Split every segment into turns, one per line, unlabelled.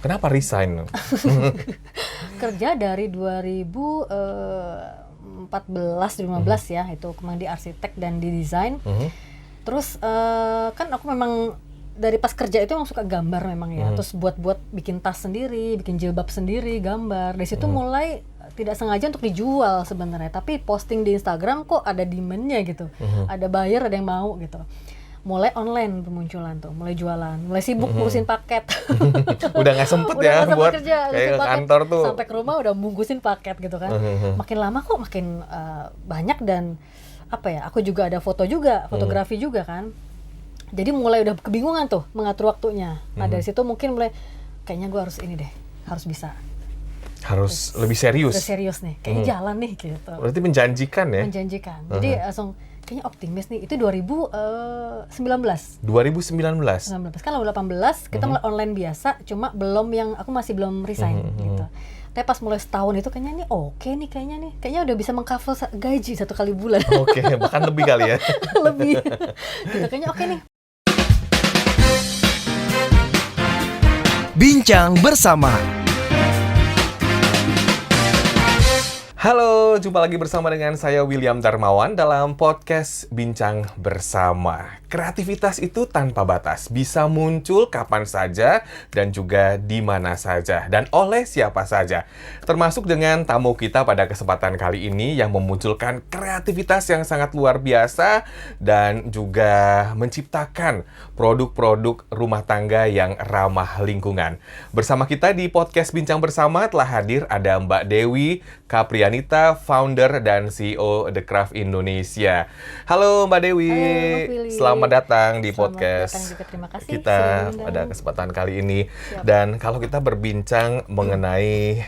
Kenapa resign?
Kerja dari 2014-2015 ya, itu kemarin di arsitek dan di desain. Terus kan aku memang dari pas kerja itu emang suka gambar memang ya. Terus buat bikin tas sendiri, bikin jilbab sendiri, gambar. Dari situ mulai tidak sengaja untuk dijual sebenarnya, tapi posting di Instagram kok ada demand-nya gitu. Ada buyer, ada yang mau gitu. Mulai online bermunculan tuh, mulai jualan, mulai sibuk ngurusin paket.
Udah nggak sempet ya
nggak sempet
buat
kerja,
kayak
ngurusin
ke
paket.
kantor tuh.
Sampai ke rumah udah bungkusin paket gitu kan. Makin lama kok makin banyak dan apa ya, aku juga ada fotografi juga kan. Jadi mulai udah kebingungan tuh mengatur waktunya. Nah dari situ mungkin mulai kayaknya gue harus ini deh, harus bisa.
Harus lebih serius.
Udah serius nih, kayaknya jalan nih gitu.
Berarti menjanjikan ya?
Menjanjikan. Jadi langsung kayaknya optimis nih. Itu 2019.
2019.
Kan lalu 18 kita mulai online biasa, cuma aku masih belum resign gitu. Tapi pas mulai setahun itu kayaknya nih oke nih kayaknya udah bisa mengcover gaji 1 kali bulan.
Oke, bahkan lebih kali ya.
Lebih. Gitu kayaknya oke nih.
Bincang bersama.
Halo, jumpa lagi bersama dengan saya William Darmawan dalam podcast Bincang Bersama. Kreativitas itu tanpa batas, bisa muncul kapan saja dan juga di mana saja dan oleh siapa saja. Termasuk dengan tamu kita pada kesempatan kali ini yang memunculkan kreativitas yang sangat luar biasa dan juga menciptakan produk-produk rumah tangga yang ramah lingkungan. Bersama kita di podcast Bincang Bersama telah hadir ada Mbak Dewi Kaprianita, founder dan CEO The Craft Indonesia. Halo Mbak Dewi.
Halo,
Selamat datang di
Selamat
podcast
datang juga, terima kasih
kita
sudah diundang.
pada kesempatan kali ini.
Siap.
Dan kalau kita berbincang mengenai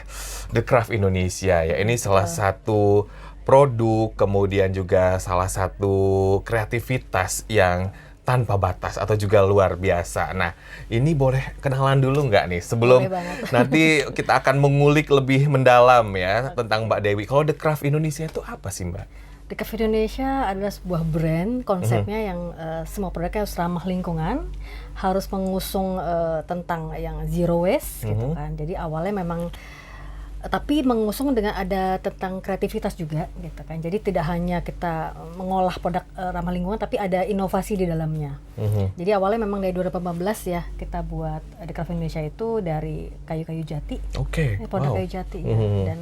The Craft Indonesia ya, ini salah satu produk, kemudian juga salah satu kreativitas yang tanpa batas atau juga luar biasa. Nah, ini boleh kenalan dulu nggak nih sebelum
Boleh banget.
nanti kita akan mengulik lebih mendalam ya tentang Mbak Dewi. Kalau The Craft Indonesia itu apa sih Mbak?
The Craft Indonesia adalah sebuah brand konsepnya yang semua produknya harus ramah lingkungan, harus mengusung tentang yang zero waste gitu kan. Jadi awalnya memang tapi mengusung dengan ada tentang kreativitas juga gitu kan. Jadi tidak hanya kita mengolah produk ramah lingkungan, tapi ada inovasi di dalamnya. Jadi awalnya memang dari 2018 ya kita buat The Craft Indonesia itu dari kayu-kayu jati.
Oke.
Produk
Wow.
kayu jati ya. Dan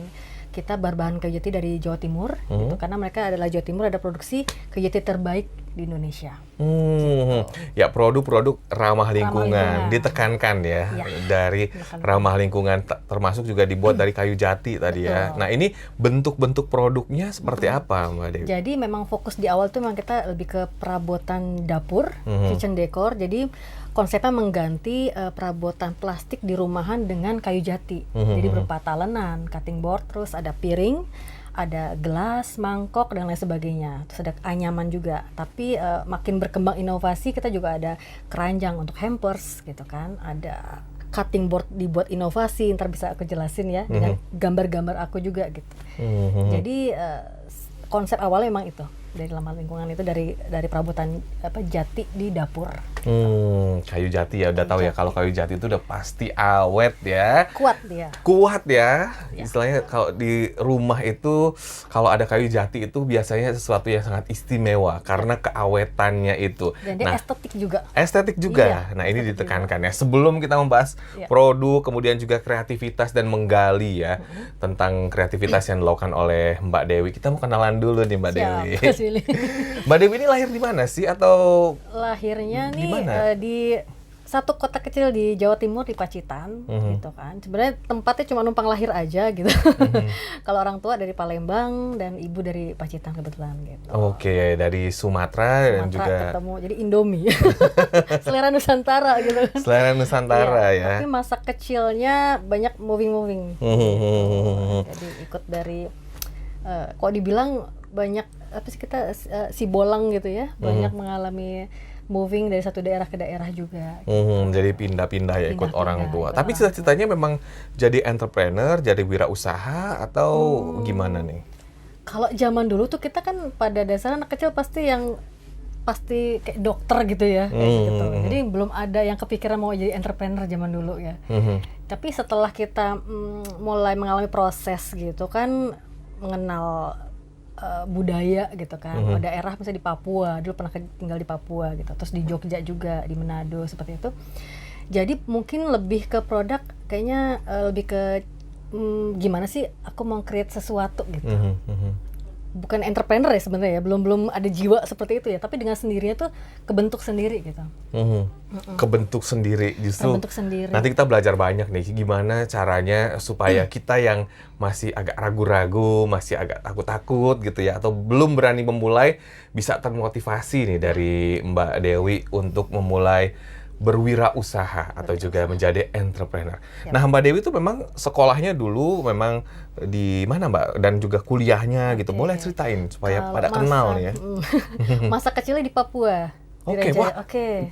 kita berbahan kayu jati dari Jawa Timur gitu, karena mereka adalah Jawa Timur, ada produksi kayu jati terbaik di Indonesia.
Ya, produk-produk ramah lingkungan
lingkungan.
ditekankan ya,
Ya,
dari
ditekankan.
ramah lingkungan termasuk juga dibuat dari kayu jati tadi ya.
Betul.
Nah, ini bentuk-bentuk produknya seperti apa Mbak Dewi?
Jadi memang fokus di awal tuh memang kita lebih ke perabotan dapur, kitchen decor. Jadi konsepnya mengganti perabotan plastik di rumahan dengan kayu jati. Jadi berupa talenan, cutting board, terus ada piring, ada gelas, mangkok, dan lain sebagainya. Terus ada anyaman juga. Tapi makin berkembang inovasi, kita juga ada keranjang untuk hampers gitu kan. Ada cutting board dibuat inovasi, ntar bisa aku jelasin ya, dengan gambar-gambar aku juga gitu. Jadi konsep awalnya memang itu, dari ramah lingkungan itu dari perabotan jati di dapur.
Kayu jati ya, udah tahu ya kalau kayu jati itu udah pasti awet ya.
Kuat dia.
Kuat ya. Istilahnya kalau di rumah itu kalau ada kayu jati itu biasanya sesuatu yang sangat istimewa karena keawetannya itu.
Dan dia estetik juga.
Estetik juga.
Iya,
Nah, ini
estetik
ditekankan ya. Sebelum kita membahas
Iya.
produk, kemudian juga kreativitas dan menggali ya tentang kreativitas yang dilakukan oleh Mbak Dewi. Kita mau kenalan dulu nih Mbak Dewi.
Mas Willy.
Mbak Dewi ini lahir di mana sih atau
Lahirnya
Di
nih
mana?
di satu kota kecil di Jawa Timur, di Pacitan gitu kan. Sebenarnya tempatnya cuma numpang lahir aja gitu. Kalau orang tua dari Palembang dan ibu dari Pacitan kebetulan gitu.
Oke, dari Sumatera dan juga
ketemu jadi Indomie. Selera Nusantara gitu kan.
selera Nusantara ya.
Tapi masa kecilnya banyak moving. Jadi ikut dari kok dibilang banyak apa sih kita si bolang gitu ya, banyak mengalami moving dari satu daerah ke daerah juga.
Jadi pindah-pindah ya ikut
Pindah-pindah,
orang tua.
ikut
Tapi
orang
cita-citanya memang jadi entrepreneur, jadi wirausaha atau gimana nih?
Kalau zaman dulu tuh kita kan pada dasarnya anak kecil pasti yang pasti kayak dokter gitu ya, kayak gitu. Jadi belum ada yang kepikiran mau jadi entrepreneur zaman dulu ya. Tapi setelah kita mulai mengalami proses gitu kan, mengenal budaya gitu kan, daerah misalnya di Papua, dulu pernah tinggal di Papua gitu, terus di Jogja juga, di Manado seperti itu. Jadi mungkin lebih ke produk, kayaknya lebih ke gimana sih aku mau create sesuatu gitu. Bukan entrepreneur ya sebenarnya ya, belum ada jiwa seperti itu ya, tapi dengan sendirinya tuh kebentuk sendiri gitu.
Kebentuk sendiri justru.
Kebentuk sendiri.
Nanti kita belajar banyak nih gimana caranya supaya kita yang masih agak ragu-ragu, masih agak takut-takut gitu ya, atau belum berani memulai, bisa termotivasi nih dari Mbak Dewi untuk memulai berwirausaha atau juga menjadi entrepreneur. Nah, Mbak Dewi itu memang sekolahnya dulu memang di mana Mbak? Dan juga kuliahnya gitu. Boleh ceritain supaya pada kenal nih ya.
Masa kecilnya di Papua.
Oke, wah,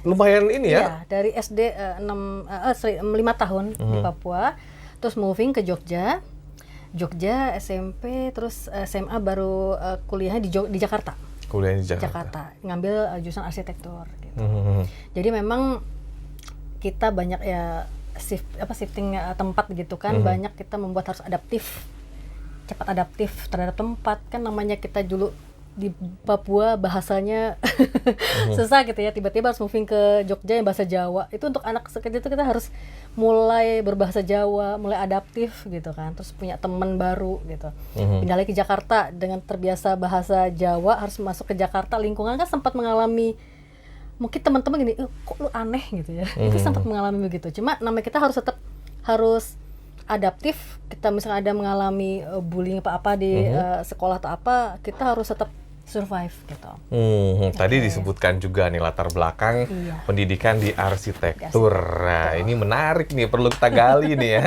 lumayan ini ya.
Iya, dari SD 5 tahun di Papua, terus moving ke Jogja, SMP, terus SMA baru kuliahnya di Jakarta.
Kuliah di Jakarta.
Ngambil jurusan arsitektur gitu. Jadi memang kita banyak ya shifting tempat gitu kan, banyak kita membuat harus cepat adaptif terhadap tempat, kan namanya kita dulu di Papua bahasanya susah gitu ya, tiba-tiba harus moving ke Jogja yang bahasa Jawa. Itu untuk anak sekecil itu kita harus mulai berbahasa Jawa, mulai adaptif gitu kan, terus punya teman baru gitu. Pindah lagi ke Jakarta dengan terbiasa bahasa Jawa, harus masuk ke Jakarta, lingkungan kan sempat mengalami mungkin teman-teman gini, kok lu aneh gitu ya. Itu sempat mengalami begitu. Cuma namanya kita harus adaptif. Kita misalnya ada mengalami bullying apa di sekolah atau apa, kita harus tetap survive gitu.
Tadi disebutkan juga nih latar belakang pendidikan di arsitektur. Nah, ini menarik nih, perlu kita gali nih ya.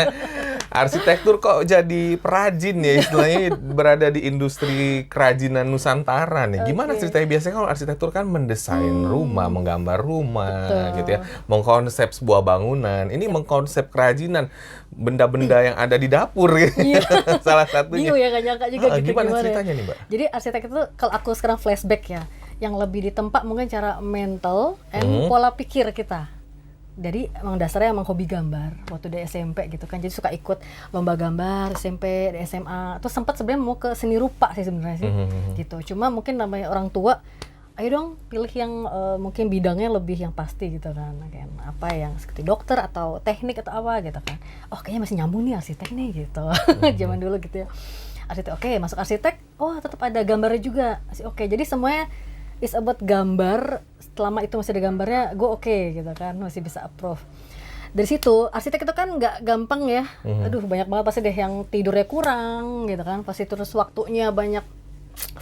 Arsitektur kok jadi perajin ya, istilahnya berada di industri kerajinan Nusantara nih. Gimana ceritanya? Biasanya kalau arsitektur kan mendesain rumah, menggambar rumah gitu ya, mengkonsep sebuah bangunan. Ini mengkonsep kerajinan, benda-benda yang ada di dapur gitu. Salah satunya.
Bingung ya, gak nyangka juga gitu.
Gimana ceritanya nih Mbak?
Jadi arsitek itu kalau aku sekarang flashback ya, yang lebih ditempa mungkin cara mental and pola pikir kita. Jadi emang dasarnya emang hobi gambar waktu di SMP gitu kan, jadi suka ikut lomba gambar SMP, di SMA. Terus sempat sebenarnya mau ke seni rupa sih sebenarnya sih, gitu. Cuma mungkin namanya orang tua, ayo dong pilih yang mungkin bidangnya lebih yang pasti gitu kan, kayak apa yang seperti dokter atau teknik atau apa gitu kan. Oh kayaknya masih nyambung nih arsitek nih gitu, zaman dulu gitu ya. Arsitek, oke, masuk arsitek, oh tetap ada gambarnya juga, oke. Jadi semuanya is about gambar, selama itu masih ada gambarnya, gue oke gitu kan, masih bisa approve. Dari situ, arsitek itu kan nggak gampang ya, aduh banyak banget pasti deh yang tidurnya kurang gitu kan, pasti terus waktunya banyak,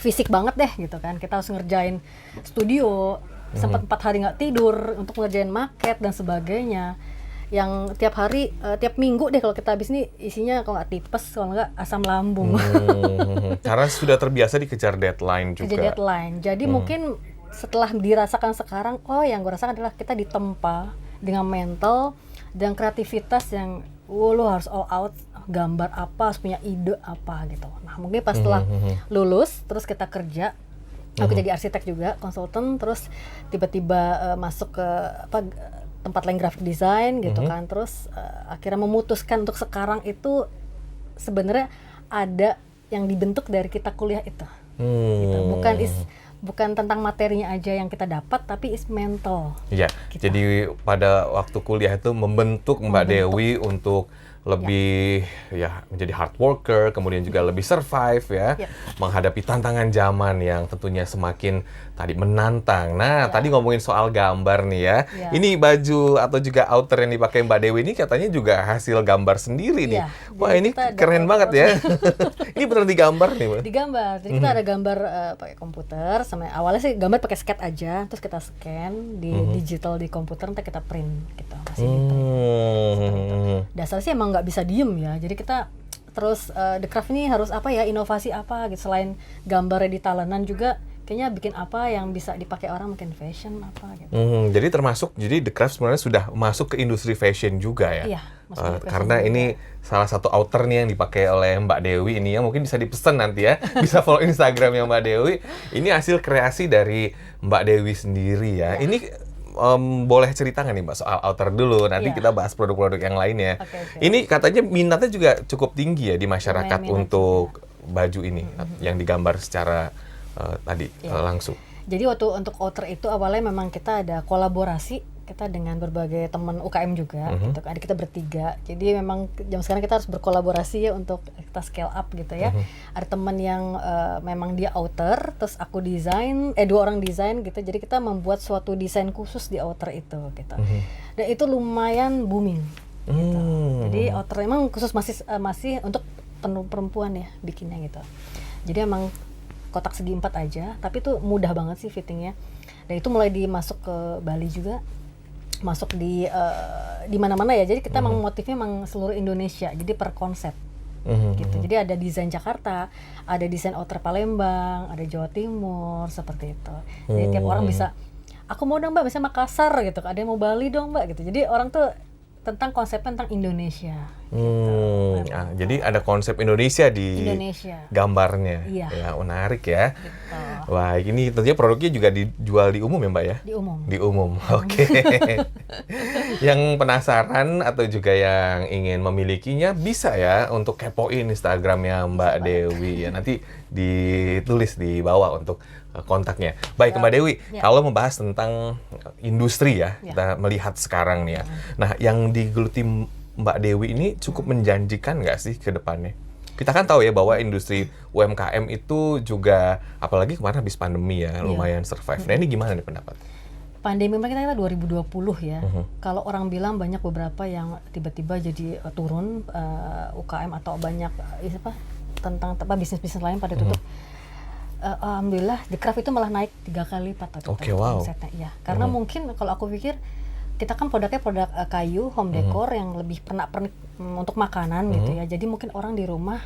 fisik banget deh gitu kan, kita harus ngerjain studio, sempat 4 hari nggak tidur untuk ngerjain maket dan sebagainya. Yang tiap hari, tiap minggu deh kalau kita habis nih isinya kalau nggak tipes, kalau nggak asam lambung.
Karena sudah terbiasa dikejar deadline juga.
Deadline. Jadi mungkin setelah dirasakan sekarang, oh yang gue rasakan adalah kita ditempa dengan mental dan kreativitas yang lo harus all out, gambar apa, harus punya ide apa gitu. Nah mungkin pas setelah lulus, terus kita kerja, aku jadi arsitek juga, konsultan, terus tiba-tiba masuk ke tempat lain graphic design gitu kan, terus akhirnya memutuskan untuk sekarang itu sebenarnya ada yang dibentuk dari kita kuliah itu, gitu. Bukan tentang materinya aja yang kita dapat, tapi is mental.
Iya. Gitu. Jadi pada waktu kuliah itu membentuk Mbak Dewi untuk lebih ya menjadi hard worker, kemudian juga lebih survive ya, menghadapi tantangan zaman yang tentunya semakin tadi menantang. Nah, tadi ngomongin soal gambar nih ya. Ini baju atau juga outer yang dipakai Mbak Dewi ini katanya juga hasil gambar sendiri nih. Wah, ini keren banget ya. Ini benar digambar nih, Mbak?
Digambar. Jadi kita ada gambar pakai komputer, sama awalnya sih gambar pakai sketch aja, terus kita scan di digital di komputer, nanti kita print gitu. Masih gitu. Dasarnya sih emang nggak bisa diem ya, jadi kita terus The Craft ini harus apa ya, inovasi apa gitu, selain gambarnya di talenan juga kayaknya bikin apa yang bisa dipakai orang, mungkin fashion apa gitu.
Jadi The Craft sebenarnya sudah masuk ke industri fashion juga ya?
Iya, masuk ke fashion
karena
juga.
ini salah satu outer nih yang dipakai oleh Mbak Dewi ini ya, mungkin bisa dipesan nanti ya, bisa follow Instagramnya Mbak Dewi. Ini hasil kreasi dari Mbak Dewi sendiri ya. Ini boleh cerita nggak nih Mbak soal outer dulu, nanti kita bahas produk-produk yang lainnya. Ini katanya minatnya juga cukup tinggi ya di masyarakat untuk baju ini yang digambar secara langsung.
Jadi untuk outer itu awalnya memang kita ada kolaborasi kita dengan berbagai teman UKM juga, gitu kan. Ada kita bertiga. Jadi memang jam sekarang kita harus berkolaborasi ya untuk kita scale up gitu ya. Ada teman yang memang dia outer, terus aku desain, 2 orang desain gitu. Jadi kita membuat suatu desain khusus di outer itu gitu. Dan itu lumayan booming. Gitu. Jadi outer memang khusus masih untuk perempuan ya bikinnya gitu. Jadi emang kotak segi 4 aja, tapi itu mudah banget sih fittingnya. Dan itu mulai dimasuk ke Bali juga, masuk di mana-mana ya. Jadi kita emang motifnya emang seluruh Indonesia, jadi per konsep gitu. Jadi ada desain Jakarta, ada desain outer Palembang, ada Jawa Timur, seperti itu. Jadi tiap orang bisa, aku mau dong Mbak, misalnya Makassar gitu, ada yang mau Bali dong Mbak gitu. Jadi orang tuh tentang konsepnya tentang Indonesia.
Jadi ada konsep Indonesia di gambarnya.
Iya.
Ya, menarik ya.
Gitu.
Wah, ini tentunya produknya juga dijual di umum ya Mbak ya?
Di umum.
Oke. Yang penasaran atau juga yang ingin memilikinya bisa ya untuk kepoin Instagramnya Mbak Dewi ya. Nanti ditulis di bawah untuk kontaknya. Baik Mbak Dewi, kalau membahas tentang industri ya, kita melihat sekarang nih ya. Nah, yang digeluti Mbak Dewi ini cukup menjanjikan nggak sih ke depannya? Kita kan tahu ya bahwa industri UMKM itu juga, apalagi kemarin habis pandemi ya, lumayan survive. Nah, ini gimana nih pendapat?
Pandemi kita 2020 ya. Kalau orang bilang banyak beberapa yang tiba-tiba jadi turun UKM atau banyak tentang bisnis-bisnis lain pada tutup. Alhamdulillah The Craft itu malah naik 3 kali lipat omsetnya. Iya, karena mungkin kalau aku pikir kita kan produknya produk kayu, home decor yang lebih pernak-pernik untuk makanan gitu ya. Jadi mungkin orang di rumah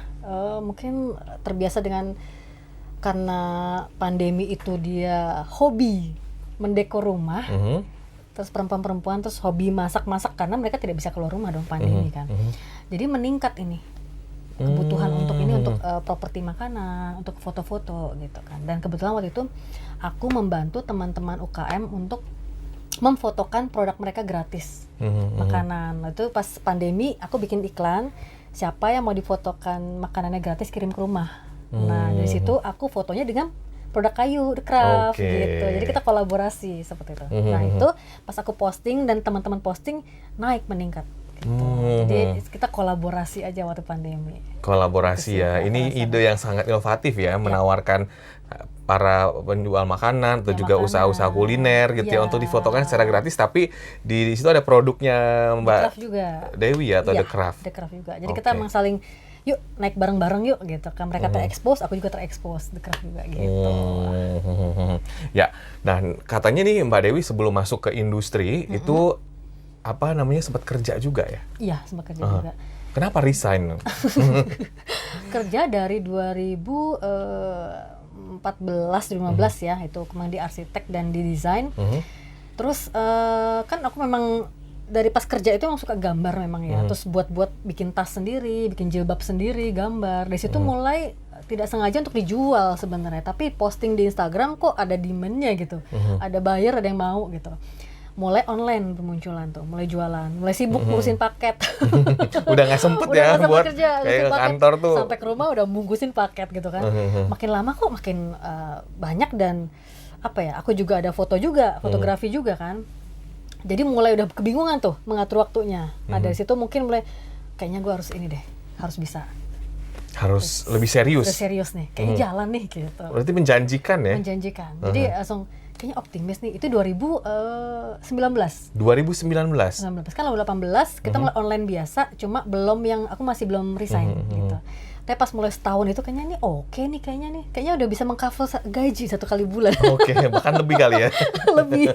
mungkin terbiasa dengan, karena pandemi itu dia hobi mendekor rumah. Terus perempuan-perempuan terus hobi masak-masak karena mereka tidak bisa keluar rumah dong pandemi kan. Jadi meningkat ini kebutuhan untuk ini, untuk properti makanan, untuk foto-foto gitu kan. Dan kebetulan waktu itu aku membantu teman-teman UKM untuk memfotokan produk mereka gratis, makanan. Itu pas pandemi aku bikin iklan, siapa yang mau difotokan makanannya gratis kirim ke rumah. Nah dari situ aku fotonya dengan produk kayu The Craft gitu. Jadi kita kolaborasi seperti itu. Nah itu pas aku posting dan teman-teman posting naik, meningkat. Gitu. Jadi kita kolaborasi aja waktu pandemi.
Kolaborasi ya, ini ide yang sangat inovatif ya, menawarkan para penjual makanan atau juga usaha-usaha kuliner gitu ya untuk difotokan secara gratis, tapi di situ ada produknya Mbak Dewi atau The Craft.
The Craft juga. Jadi kita emang saling, yuk naik bareng-bareng yuk gitu kan. Mereka terekspos, aku juga terekspos, The Craft juga gitu.
Ya, nah katanya nih Mbak Dewi sebelum masuk ke industri itu sempat kerja juga ya?
Iya, sempat kerja juga.
Kenapa resign?
Kerja dari 2014-2015 ya, itu kemarin di arsitek dan di desain. Terus kan aku memang dari pas kerja itu emang suka gambar memang ya. Terus buat bikin tas sendiri, bikin jilbab sendiri, gambar. Dari situ mulai tidak sengaja untuk dijual sebenarnya, tapi posting di Instagram kok ada demand-nya gitu. Ada buyer, ada yang mau gitu. Mulai online bermunculan tuh, mulai jualan, mulai sibuk ngurusin paket.
Udah nggak sempet ya buat
kerja,
kayak ke kantor tuh.
Sampai ke rumah udah bungkusin paket gitu kan. Makin lama kok makin banyak, dan aku juga ada fotografi juga kan. Jadi mulai udah kebingungan tuh mengatur waktunya. Nah dari situ mungkin mulai kayaknya gue harus ini deh, harus bisa.
Harus lebih serius.
Udah serius nih, kayaknya jalan nih gitu.
Berarti menjanjikan ya?
Menjanjikan. Jadi langsung kayaknya optimis nih. Itu 2019.
2019.
Kan 2018 kita mulai online biasa, cuma aku masih belum resign gitu. Tapi pas mulai setahun itu kayaknya nih kayaknya udah bisa mengcover gaji 1 kali bulan.
Bahkan lebih kali ya.
Lebih.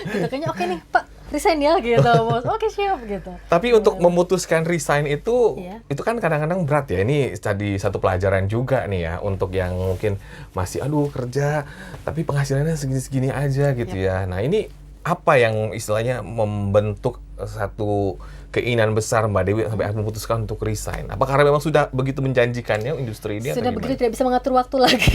Gitu kayaknya nih Pak, resign ya gitu, bos. Oke, siap gitu.
Tapi untuk memutuskan resign itu
Iya.
itu kan kadang-kadang berat ya. Ini jadi satu pelajaran juga nih ya untuk yang mungkin masih aduh kerja tapi penghasilannya segini-segini aja gitu ya. Nah, ini apa yang istilahnya membentuk satu keinginan besar Mbak Dewi sampai akhirnya memutuskan untuk resign? Apa karena memang sudah begitu menjanjikannya industri ini
Sudah
atau
begitu
gimana?
tidak bisa mengatur waktu lagi.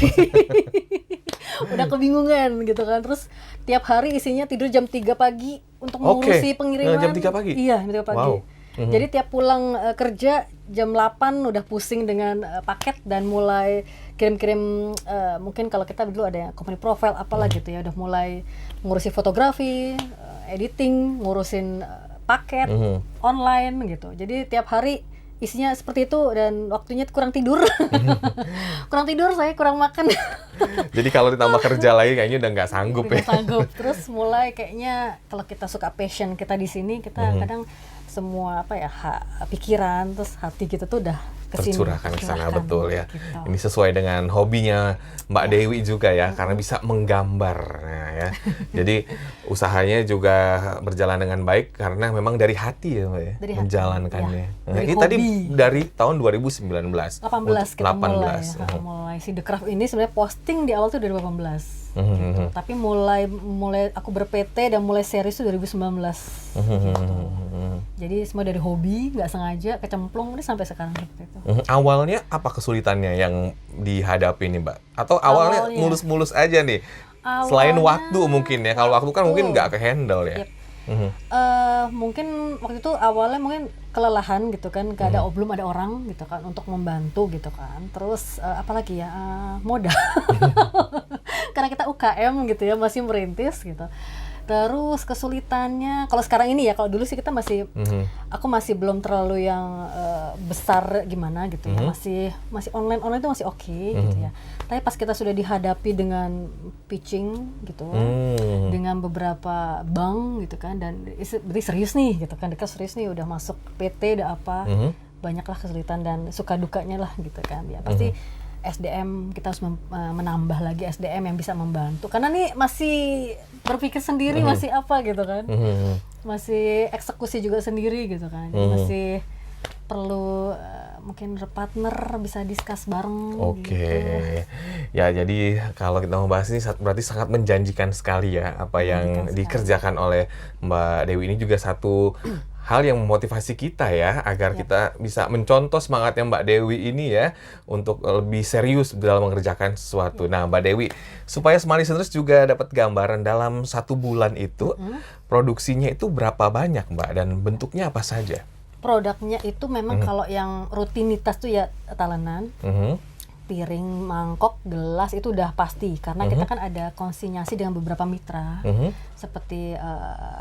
Udah kebingungan gitu kan. Terus tiap hari isinya tidur jam 3 pagi untuk
Oke.
mengurusi pengiriman.
Jam 3 pagi?
Iya, jam 3 pagi.
Wow.
Jadi tiap pulang kerja jam 8 udah pusing dengan paket dan mulai kirim-kirim, mungkin kalau kita dulu ada company profile apalah gitu ya, udah mulai ngurusin fotografi, editing, ngurusin paket online gitu. Jadi tiap hari isinya seperti itu dan waktunya kurang tidur. Kurang tidur, saya kurang makan.
Jadi kalau ditambah kerja lagi kayaknya udah nggak sanggup ya.
Nggak sanggup. Terus mulai kayaknya kalau kita suka passion kita di sini, kita kadang semua pikiran terus hati kita tuh udah kesini,
Tercurahkan ke sana, betul ya.
gitu.
Ini sesuai dengan hobinya Mbak Dewi juga ya, karena bisa menggambar. Nah, ya. Jadi usahanya juga berjalan dengan baik karena memang dari hati ya Mbak ya,
Dari hati,
menjalankannya.
ya.
Nah,
Dari
ini tadi
hobi.
dari tahun 2019.
18 kita mulai.
18.
Mulai si The Craft ini sebenarnya posting di awal tuh 2018. Gitu. Tapi mulai aku ber-PT dan mulai series itu 2019. Gitu. Jadi semua dari hobi, nggak sengaja kecemplung ini sampai sekarang seperti itu.
Awalnya apa kesulitannya yang dihadapi nih Mbak? Atau awalnya
Awalnya.
mulus-mulus aja nih? Selain waktu mungkin ya, kalau waktu kan mungkin nggak ke-handle ya.
Yep. Mungkin waktu itu awalnya mungkin kelelahan gitu kan, belum ada orang gitu kan untuk membantu gitu kan. Terus apalagi ya, modal. Karena kita UKM gitu ya, masih merintis gitu. Terus kesulitannya, kalau sekarang ini ya, kalau dulu sih kita masih, aku masih belum terlalu yang besar gimana gitu ya, masih online itu masih oke gitu ya. Tapi pas kita sudah dihadapi dengan pitching gitu, dengan beberapa bank gitu kan, dan berarti serius nih gitu kan, dekat serius nih udah masuk PT udah apa, banyaklah kesulitan dan suka dukanya lah gitu kan. Ya pasti SDM kita harus menambah lagi SDM yang bisa membantu, karena nih masih berpikir sendiri, masih apa gitu kan, masih eksekusi juga sendiri gitu kan. Jadi masih perlu mungkin partner bisa discuss bareng.
Oke,
gitu.
ya jadi kalau kita membahas ini berarti sangat menjanjikan sekali ya apa yang dikerjakan oleh Mbak Dewi ini, juga satu hal yang memotivasi kita ya agar kita bisa mencontoh semangatnya Mbak Dewi ini ya untuk lebih serius dalam mengerjakan sesuatu. Nah Mbak Dewi, supaya Smart Listeners juga dapat gambaran dalam 1 bulan itu produksinya itu berapa banyak Mbak dan bentuknya apa saja?
Produknya itu memang kalau yang rutinitas tuh ya talenan, piring, mangkok, gelas itu udah pasti, karena kita kan ada konsinyasi dengan beberapa mitra seperti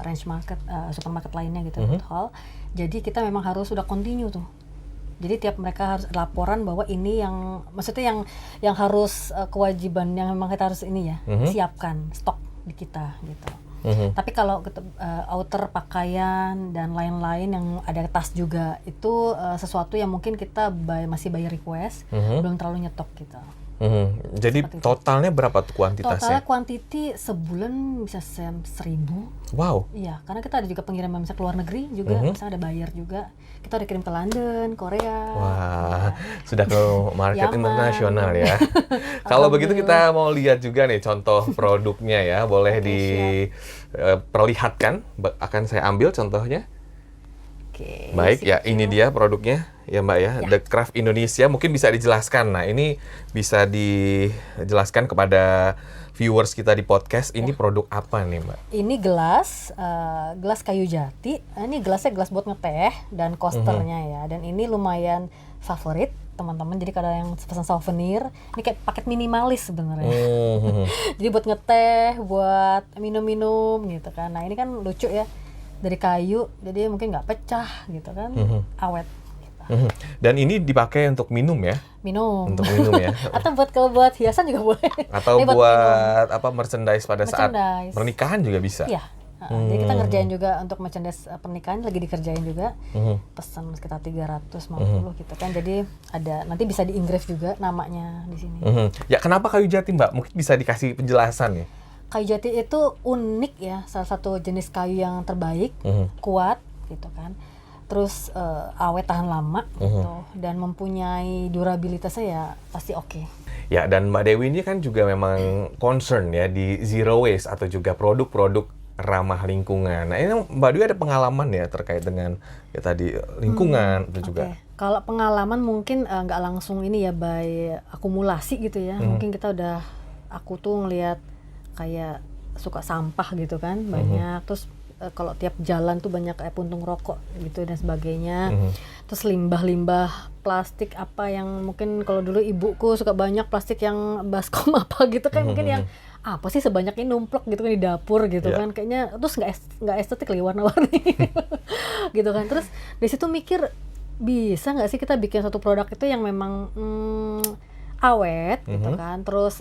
range market, supermarket lainnya gitu, hall. Jadi kita memang harus sudah continue tuh. Jadi tiap mereka harus laporan bahwa ini yang, maksudnya yang harus kewajiban yang memang kita harus ini ya, siapkan stok di kita gitu. Tapi kalau outer pakaian dan lain-lain yang ada tas juga itu sesuatu yang mungkin kita masih by request, belum terlalu nyetok gitu.
Jadi totalnya berapa tuh kuantitasnya?
Totalnya kuantiti sebulan bisa 1.000.
Wow.
Iya, karena kita ada juga pengiriman misalnya ke luar negeri juga, misalnya ada buyer juga. Kita udah kirim ke London, Korea.
Wah, sudah ke market
Yaman.
internasional ya. Kalau begitu kita mau lihat juga nih contoh produknya ya. Boleh diperlihatkan, akan saya ambil contohnya.
Oke,
Baik, ya ini dia produknya ya Mbak ya, The Craft Indonesia. Mungkin bisa dijelaskan. Nah, ini bisa dijelaskan kepada viewers kita di podcast, ini produk apa nih Mbak?
Ini gelas kayu jati. Ini gelasnya gelas buat ngeteh dan coasternya ya. Dan ini lumayan favorit teman-teman. Jadi kalau yang pesan souvenir, ini kayak paket minimalis sebenarnya. Jadi buat ngeteh, buat minum-minum gitu kan. Nah ini kan lucu ya, dari kayu, jadi mungkin nggak pecah gitu kan, awet.
Dan ini dipakai untuk minum ya?
Minum.
Untuk minum ya?
Atau kalau buat hiasan juga boleh.
Atau buat apa, merchandise pada saat
Merchandise.
pernikahan juga bisa?
Iya. Jadi kita ngerjain juga untuk merchandise pernikahan, lagi dikerjain juga. Pesan sekitar 350 gitu kan. Jadi ada, nanti bisa di-engrave juga namanya di sini.
Ya kenapa kayu jati Mbak? Mungkin bisa dikasih penjelasan ya?
kayu jati itu unik ya, salah satu jenis kayu yang terbaik, kuat gitu kan. Terus awet tahan lama gitu, dan mempunyai durabilitasnya ya pasti oke.
Ya, dan Mbak Dewi ini kan juga memang concern ya di zero waste atau juga produk-produk ramah lingkungan. Nah, ini Mbak Dewi ada pengalaman ya terkait dengan ya tadi lingkungan itu juga.
Kalau pengalaman mungkin nggak langsung ini ya by akumulasi gitu ya. Mungkin aku tuh ngelihat kayak suka sampah gitu kan, banyak. Terus kalau tiap jalan tuh banyak kayak puntung rokok gitu dan sebagainya. Terus limbah-limbah plastik apa yang mungkin kalau dulu ibuku suka banyak plastik yang baskom apa gitu kan, mungkin yang apa sih sebanyak ini numplok gitu kan di dapur gitu kan, kayaknya terus nggak estetik lagi warna-warni gitu kan. Terus dari situ mikir, bisa nggak sih kita bikin satu produk itu yang memang awet gitu kan, terus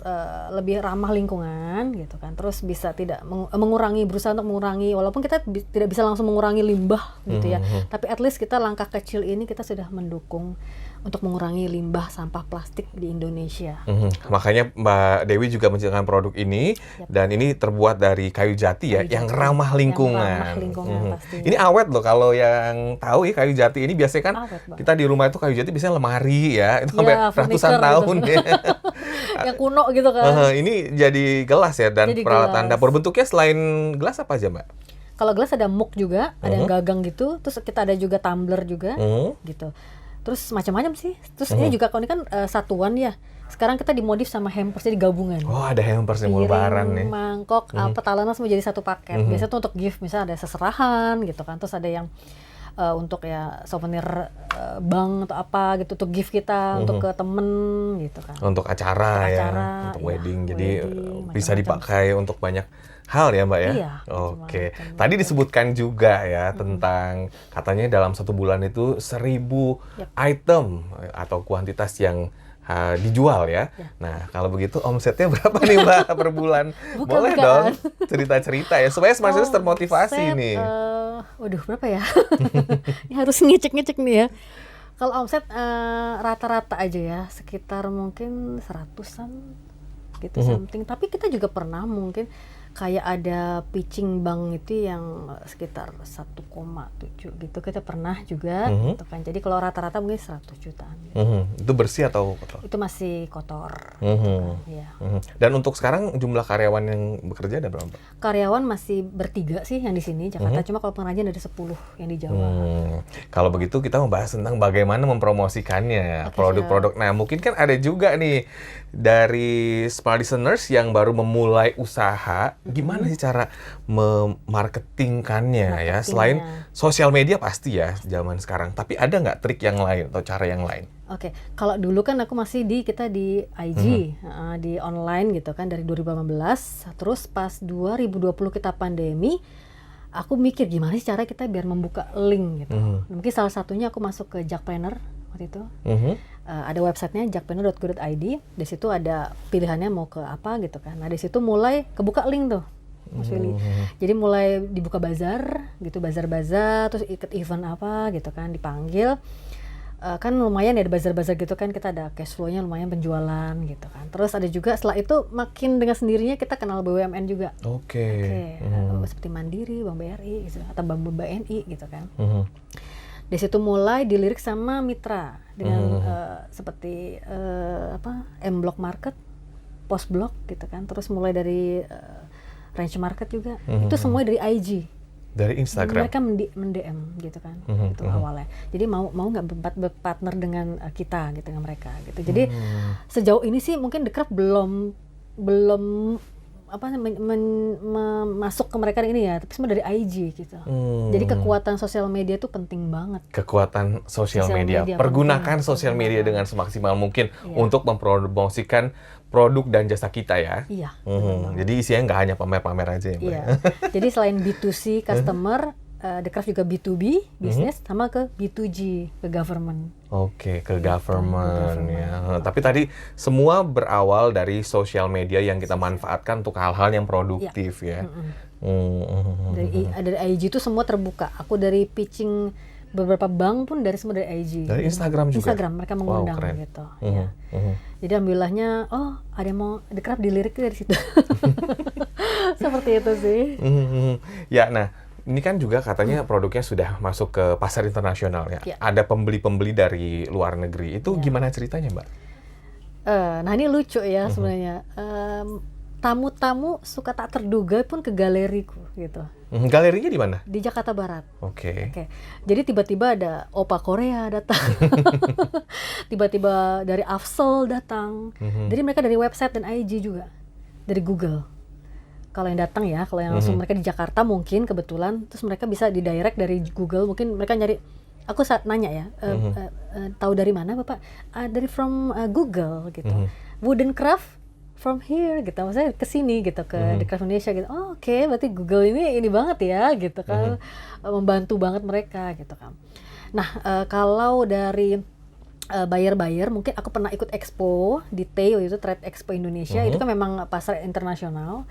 lebih ramah lingkungan gitu kan, terus bisa tidak berusaha untuk mengurangi, walaupun kita tidak bisa langsung mengurangi limbah gitu ya, tapi at least kita langkah kecil ini kita sudah mendukung untuk mengurangi limbah sampah plastik di Indonesia.
Makanya Mbak Dewi juga menciptakan produk ini, dan ini terbuat dari kayu jati ya, yang ramah lingkungan.
Pasti.
Ini awet loh, kalau yang tahu ya kayu jati ini biasanya kan kita di rumah itu kayu jati biasanya lemari ya, itu sampai ratusan tahun gitu. Ya.
Yang kuno gitu kan.
Ini jadi gelas ya, dan jadi peralatan dapur. Bentuknya selain gelas apa aja Mbak?
Kalau gelas ada mug juga, ada yang gagang gitu, terus kita ada juga tumbler juga gitu. Terus macam-macam sih. Terus ini juga kalau ini kan satuan ya. Sekarang kita dimodif sama hampers, jadi gabungan. Oh, ada hampers yang lebaran nih. Mangkok, talenan semua jadi satu paket. Biasanya tuh untuk gift, misalnya ada seserahan gitu kan. Terus ada yang untuk ya souvenir bank atau apa gitu, untuk gift kita, untuk ke temen gitu kan. Untuk acara ya, untuk wedding. Jadi bisa dipakai untuk banyak hal ya Mbak ya? Iya. Oke. Tadi disebutkan juga ya tentang katanya dalam satu bulan itu 1.000 item atau kuantitas yang dijual ya. Nah, kalau begitu omsetnya berapa nih Mbak per bulan? Boleh dong cerita-cerita ya, supaya Smart Sisters termotivasi nih. Waduh, berapa ya? Ini harus ngecek-ngecek nih ya. Kalau omset rata-rata aja ya, sekitar mungkin 100-an gitu something. Tapi kita juga pernah mungkin kayak ada pitching bank itu yang sekitar 1,7 gitu, kita pernah juga gitu kan. Jadi kalau rata-rata mungkin 100 jutaan gitu. Itu bersih atau kotor? Itu masih kotor ya. Dan untuk sekarang jumlah karyawan yang bekerja ada berapa? Karyawan masih bertiga sih yang di sini Jakarta, cuma kalau pengrajin ada 10 yang di Jawa. Kalau begitu kita membahas tentang bagaimana mempromosikannya, produk-produk. Nah, mungkin kan ada juga nih dari Smart Listeners yang baru memulai usaha, gimana sih cara memarketingkannya ya? Selain sosial media pasti ya zaman sekarang, tapi ada nggak trik yang lain atau cara yang lain? Oke, kalau dulu kan aku masih kita di IG, di online gitu kan dari 2018, terus pas 2020 kita pandemi, aku mikir gimana sih cara kita biar membuka link gitu. Mungkin salah satunya aku masuk ke Jakpreneur waktu itu. Ada websitenya jakpreneur.go.id, di situ ada pilihannya mau ke apa gitu kan. Nah di situ mulai kebuka link tuh, Mas Willy. Jadi mulai dibuka bazar gitu, bazar-bazar, terus ikut event apa gitu kan, dipanggil. Kan lumayan ya di bazar-bazar gitu kan, kita ada cash flow-nya lumayan, penjualan gitu kan. Terus ada juga setelah itu makin dengan sendirinya kita kenal BUMN juga. Seperti Mandiri, Bank BRI gitu, atau Bank BNI gitu kan. Di situ mulai dilirik sama mitra dengan seperti M-Block Market, Post Block gitu kan. Terus mulai dari Range Market juga. Itu semua dari IG. Dari Instagram. Mereka mend-DM gitu kan. Itu awalnya. Jadi mau nggak berpartner dengan kita gitu, dengan mereka gitu. Jadi sejauh ini sih mungkin The Craft belum masuk ke mereka ini ya, tapi semua dari IG gitu. Jadi kekuatan sosial media itu penting banget. Kekuatan sosial media. Pergunakan sosial media dengan semaksimal mungkin untuk mempromosikan produk dan jasa kita ya. Iya. Jadi isinya nggak hanya pamer-pamer aja ya, Mbak. Iya. Jadi selain B2C customer, The Craft juga B2B, bisnis, sama ke B2G, ke government. Oke, ke government ya. Tapi tadi semua berawal dari sosial media yang kita manfaatkan untuk hal-hal yang produktif ya. Dari IG itu semua terbuka. Aku dari pitching Beberapa bank pun dari semua dari IG.
Dari Instagram juga?
Instagram, mereka mengundang
keren.
gitu. Ya. Jadi alhamdulillahnya, ada yang mau The Craft dilirik dari situ. Seperti itu sih.
Ya, nah ini kan juga katanya produknya sudah masuk ke pasar internasional ya. Ada pembeli-pembeli dari luar negeri. Itu gimana ceritanya, Mbak?
Nah ini lucu ya sebenarnya. Tamu-tamu suka tak terduga pun ke galeriku gitu.
Galerinya di mana?
Di Jakarta Barat.
Oke.
Jadi tiba-tiba ada Opa Korea datang. Tiba-tiba dari Afsel datang. Jadi mereka dari website dan IG juga. Dari Google. Kalau yang datang ya, kalau yang langsung mereka di Jakarta mungkin kebetulan, terus mereka bisa di direct dari Google, mungkin mereka nyari, aku saat nanya ya, tahu dari mana Bapak? Dari from Google gitu. Wooden craft from here gitu, maksudnya ke sini gitu, ke The Craft Indonesia gitu. Oh, oke, berarti Google ini banget ya gitu kan, membantu banget mereka gitu kan. Nah, kalau dari buyer-buyer, mungkin aku pernah ikut expo di TEI, itu Trade Expo Indonesia, itu kan memang pasar internasional.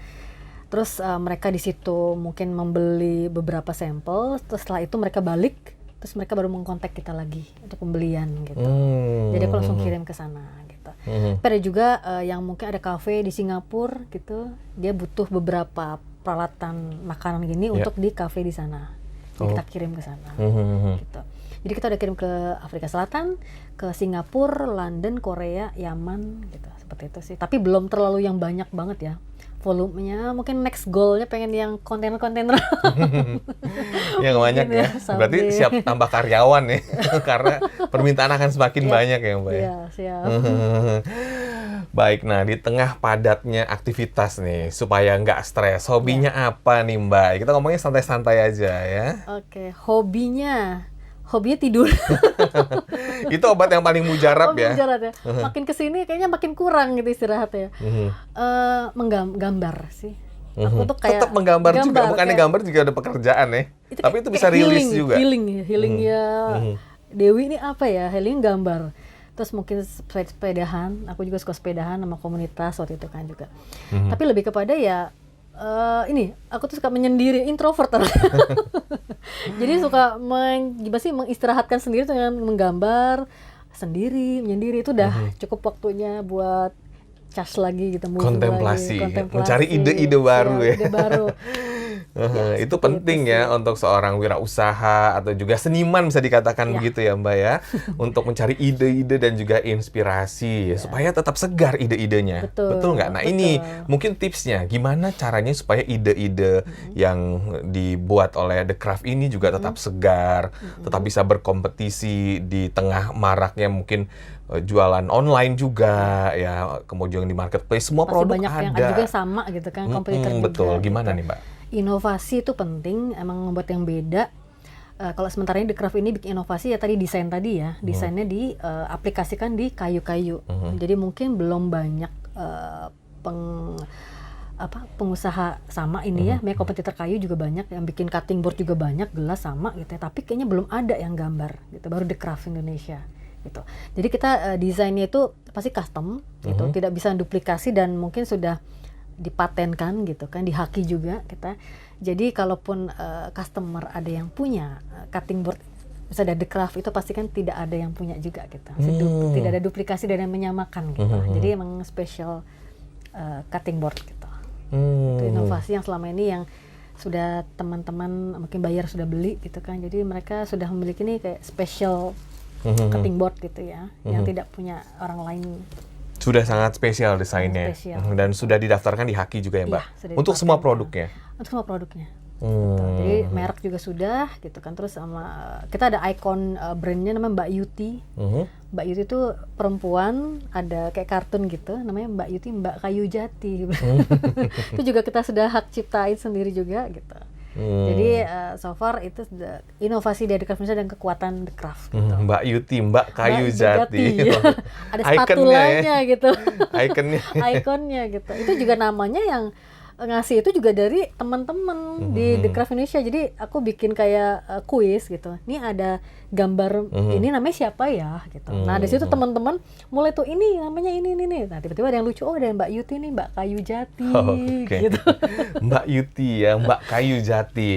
Terus mereka di situ mungkin membeli beberapa sampel, terus setelah itu mereka balik, terus mereka baru mengkontak kita lagi untuk pembelian gitu. Jadi aku langsung kirim ke sana gitu. Tapi ada juga yang mungkin ada kafe di Singapura gitu, dia butuh beberapa peralatan makanan gini untuk di kafe di sana. Jadi kita kirim ke sana gitu. Jadi kita udah kirim ke Afrika Selatan, ke Singapura, London, Korea, Yaman gitu. Seperti itu sih. Tapi belum terlalu yang banyak banget ya. Volumenya mungkin next goal-nya pengen yang kontainer-kontainer.
Yang banyak ya. Berarti siap tambah karyawan ya. Karena permintaan akan semakin banyak ya Mbak ya.
Iya, siap.
Baik, nah di tengah padatnya aktivitas nih, supaya nggak stres, hobinya apa nih Mbak? Kita ngomongnya santai-santai aja ya.
Oke, hobinya tidur.
Itu obat yang paling mujarab ya.
Mujarab ya. Makin kesini kayaknya makin kurang gitu istirahatnya. Menggambar sih. Aku tuh kayak
tetap menggambar juga, bukannya gambar juga ada pekerjaan ya. Tapi itu bisa rilis juga.
Healingnya Dewi ini apa ya? Healing gambar. Terus mungkin sepedahan. Aku juga suka sepedahan sama komunitas waktu itu kan juga. Tapi lebih kepada ya aku tuh suka menyendiri, introvert. Jadi suka mengistirahatkan sendiri dengan menggambar sendiri, menyendiri. Itu udah cukup waktunya buat charge lagi gitu,
kontemplasi, mencari ide-ide baru ya.
Ide baru.
Itu penting ya untuk seorang wirausaha atau juga seniman bisa dikatakan begitu ya Mbak ya, untuk mencari ide-ide dan juga inspirasi supaya tetap segar ide-idenya. Betul nggak? Nah ini mungkin tipsnya gimana caranya supaya ide-ide yang dibuat oleh The Craft ini juga tetap segar, tetap bisa berkompetisi di tengah maraknya mungkin jualan online juga ya, kemudian di marketplace semua
pasti
produk
banyak
ada.
Yang ada juga sama gitu kan, kompetitor juga.
Betul, gimana
gitu.
Nih Mbak?
Inovasi itu penting, emang membuat yang beda. Kalau sementara ini The Craft ini bikin inovasi ya tadi desain tadi ya, desainnya diaplikasikan di kayu-kayu. Jadi mungkin belum banyak pengusaha sama ini ya, kompetitor kayu juga banyak, yang bikin cutting board juga banyak, gelas sama gitu ya. Tapi kayaknya belum ada yang gambar gitu, baru The Craft Indonesia. Gitu. Jadi kita desainnya itu pasti custom, gitu, tidak bisa duplikasi dan mungkin sudah dipatenkan gitu kan, dihaki juga kita. Jadi kalaupun customer ada yang punya cutting board misalnya The Craft, itu pasti kan tidak ada yang punya juga gitu. Tidak ada duplikasi dan yang menyamakan gitu. Jadi emang special cutting board gitu. Itu inovasi yang selama ini yang sudah teman-teman mungkin buyer sudah beli gitu kan. Jadi mereka sudah memiliki ini kayak special cutting board gitu ya, yang tidak punya orang lain.
Sudah sangat spesial desainnya. Dan sudah didaftarkan di Haki juga ya Mbak? Untuk semua produknya?
Untuk semua produknya. Gitu. Jadi merek juga sudah gitu kan. Terus sama kita ada ikon brandnya namanya Mbak Yuti. Mbak Yuti itu perempuan, ada kayak kartun gitu, namanya Mbak Yuti, Mbak Kayu Jati. Itu juga kita sudah hak ciptain sendiri juga gitu. Jadi so far itu inovasi dari The Craft Indonesia dan kekuatan The Craft gitu.
Mbak Yuti, Mbak Kayu Jati.
Ada spatulanya gitu.
Ikonnya
Ikonnya gitu. Itu juga namanya yang ngasih itu juga dari teman-teman di The Craft Indonesia. Jadi aku bikin kayak kuis gitu. Ini ada gambar ini namanya siapa ya gitu. Nah, dari situ teman-teman mulai tuh ini namanya ini nih. Nah, tiba-tiba ada yang lucu, oh ada Mbak Yuti nih, Mbak Kayu Jati gitu.
Mbak Yuti ya, Mbak Kayu Jati.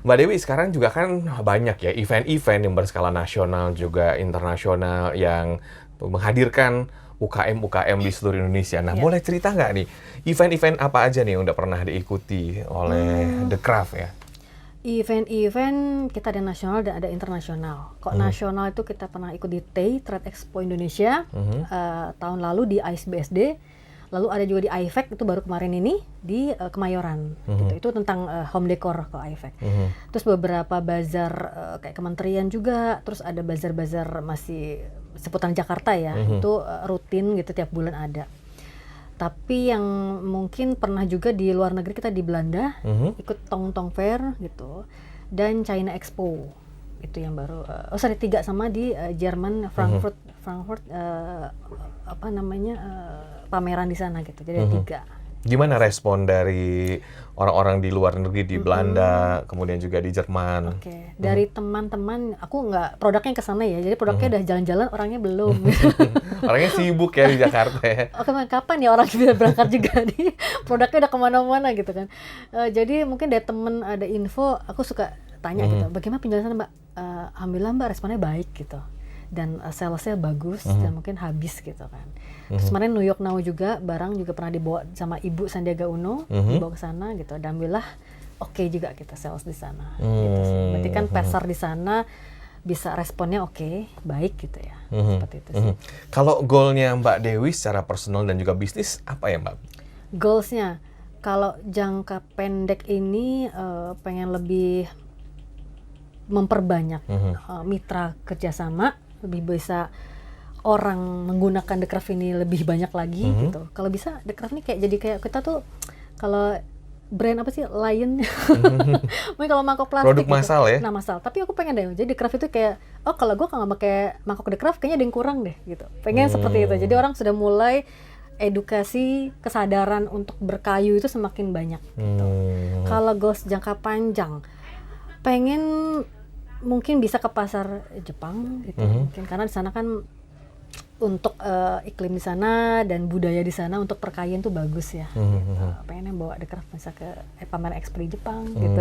Mbak Dewi, sekarang juga kan banyak ya event-event yang berskala nasional juga internasional yang menghadirkan UKM-UKM di seluruh Indonesia. Nah, boleh cerita nggak nih, event-event apa aja nih yang udah pernah diikuti oleh The Craft ya?
Event-event kita ada nasional dan ada internasional. Kok nasional itu kita pernah ikut di TEI, Trade Expo Indonesia, tahun lalu di ISBSD, lalu ada juga di IFEC, itu baru kemarin ini, di Kemayoran. Gitu. Itu tentang home decor kok IFEC. Terus beberapa bazar kayak kementerian juga, terus ada bazar-bazar masih seputar Jakarta ya, itu rutin gitu tiap bulan ada. Tapi yang mungkin pernah juga di luar negeri, kita di Belanda ikut Tong Fair gitu, dan China Expo itu yang baru. 3 sama di Jerman, Frankfurt pameran di sana gitu. Jadi ada 3.
Gimana respon dari orang-orang di luar negeri, di Belanda, kemudian juga di Jerman?
Oke, dari teman-teman, aku nggak produknya ke sana ya, jadi produknya udah jalan-jalan, orangnya belum.
Orangnya sibuk ya di Jakarta ya.
Oke, kapan ya orang bisa berangkat juga nih? Produknya udah kemana-mana gitu kan. Jadi mungkin dari temen ada info, aku suka tanya gitu, bagaimana penjelasan Mbak? Alhamdulillah Mbak, responnya baik gitu. Dan salesnya bagus dan mungkin habis gitu kan. Terus kemarin New York Now juga, barang juga pernah dibawa sama Ibu Sandiaga Uno, dibawa ke sana gitu. Dan alhamdulillah oke juga kita sales di sana. Gitu. Berarti kan pasar di sana bisa responnya oke, baik gitu ya. Seperti itu sih.
Kalau goalnya Mbak Dewi secara personal dan juga bisnis apa ya Mbak?
Goalsnya, kalau jangka pendek ini pengen lebih memperbanyak mitra kerjasama, lebih bisa orang menggunakan The Craft ini lebih banyak lagi gitu. Kalau bisa The Craft ini kayak kita tuh kalau brand apa sih, Lion. Mungkin kalau mangkok plastik
produk
gitu.
massal ya.
Nah, massal. Tapi aku pengen deh. Jadi The Craft itu kayak, oh kalau gue kalau pakai mangkok The Craft kayaknya ada yang kurang deh gitu. Pengen seperti itu. Jadi orang sudah mulai edukasi, kesadaran untuk berkayu itu semakin banyak gitu. Kalau goals jangka panjang, pengen mungkin bisa ke pasar Jepang gitu. Mungkin karena di sana kan untuk iklim di sana dan budaya di sana untuk perkayan tuh bagus ya. Gitu. Pengennya bawa The Craft bisa ke pameran expo di Jepang gitu.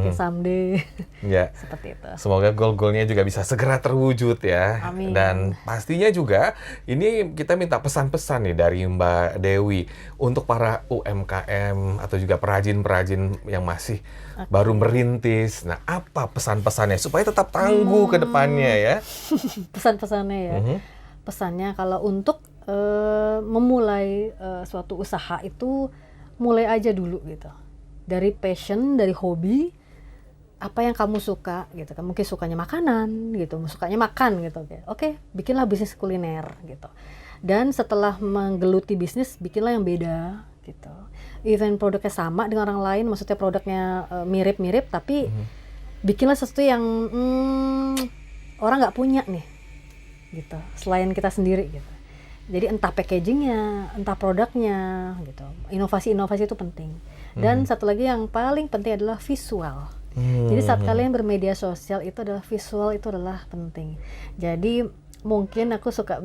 Kayak someday.
Ya.
Seperti itu.
Semoga goal-goalnya juga bisa segera terwujud ya.
Amin.
Dan pastinya juga ini kita minta pesan-pesan nih dari Mbak Dewi untuk para UMKM atau juga perajin-perajin yang masih baru merintis. Nah, apa pesan-pesannya supaya tetap tangguh ke depannya ya?
Pesan-pesannya ya. Pesannya kalau untuk memulai suatu usaha itu mulai aja dulu gitu. Dari passion, dari hobi, apa yang kamu suka gitu kan. Mungkin sukanya makanan gitu, sukanya makan gitu. Oke, bikinlah bisnis kuliner gitu. Dan setelah menggeluti bisnis, bikinlah yang beda gitu. Even produknya sama dengan orang lain, maksudnya produknya mirip-mirip, tapi bikinlah sesuatu yang orang nggak punya nih gitu, selain kita sendiri gitu. Jadi entah packagingnya, entah produknya gitu. Inovasi-inovasi itu penting. Dan satu lagi yang paling penting adalah visual. Jadi saat kalian bermedia sosial itu adalah visual, itu adalah penting. Jadi mungkin aku suka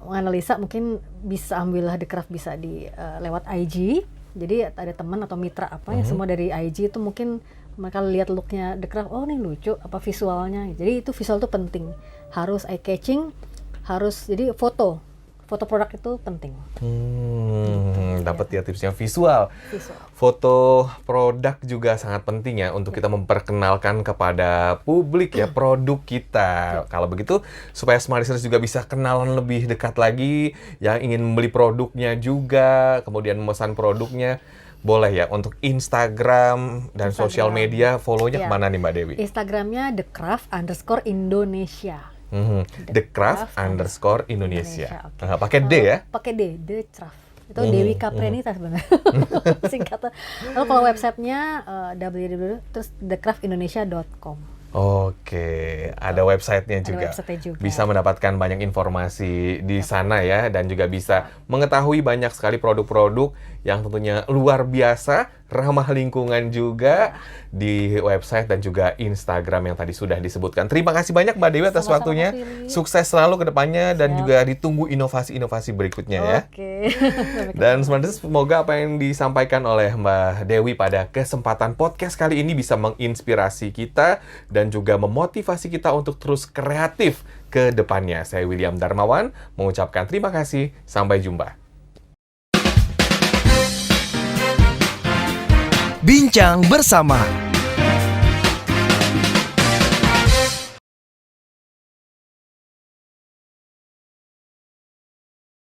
menganalisa, mungkin bisa alhamdulillah The Craft bisa di lewat IG. Jadi ada teman atau mitra apa yang semua dari IG itu mungkin mereka lihat looknya The Craft, oh ini lucu, apa visualnya. Jadi itu visual itu penting, harus eye catching, harus jadi foto produk itu penting.
Dapat ya tipsnya visual. Foto produk juga sangat penting ya untuk kita memperkenalkan kepada publik ya produk kita. Kalau begitu supaya Smart Listeners juga bisa kenalan lebih dekat lagi, yang ingin membeli produknya juga, kemudian memesan produknya. Boleh ya untuk Instagram dan sosial media, follow-nya kemana nih Mbak Dewi?
Instagramnya thecraft_Indonesia.
thecraft_Indonesia.
Okay.
Pakai D ya?
Pakai D, The Craft. Itu Dewi Kaprenita sebenarnya. Singkatan. Lalu kalau websitenya www.thecraftindonesia.com.
Oke, ada websitenya
Ada
juga.
website-nya juga.
Bisa mendapatkan banyak informasi di sana ya, dan juga bisa mengetahui banyak sekali produk-produk yang tentunya luar biasa, ramah lingkungan juga di website dan juga Instagram yang tadi sudah disebutkan. Terima kasih banyak Mbak Dewi atas
Sama-sama,
waktunya.
Mas Willy.
Sukses selalu ke depannya dan
Siap.
juga ditunggu inovasi-inovasi berikutnya ya.
Oke. Sampai
Dan
ketemu.
sebenarnya semoga apa yang disampaikan oleh Mbak Dewi pada kesempatan podcast kali ini bisa menginspirasi kita dan juga memotivasi kita untuk terus kreatif ke depannya. Saya William Darmawan mengucapkan terima kasih. Sampai jumpa.
Bincang bersama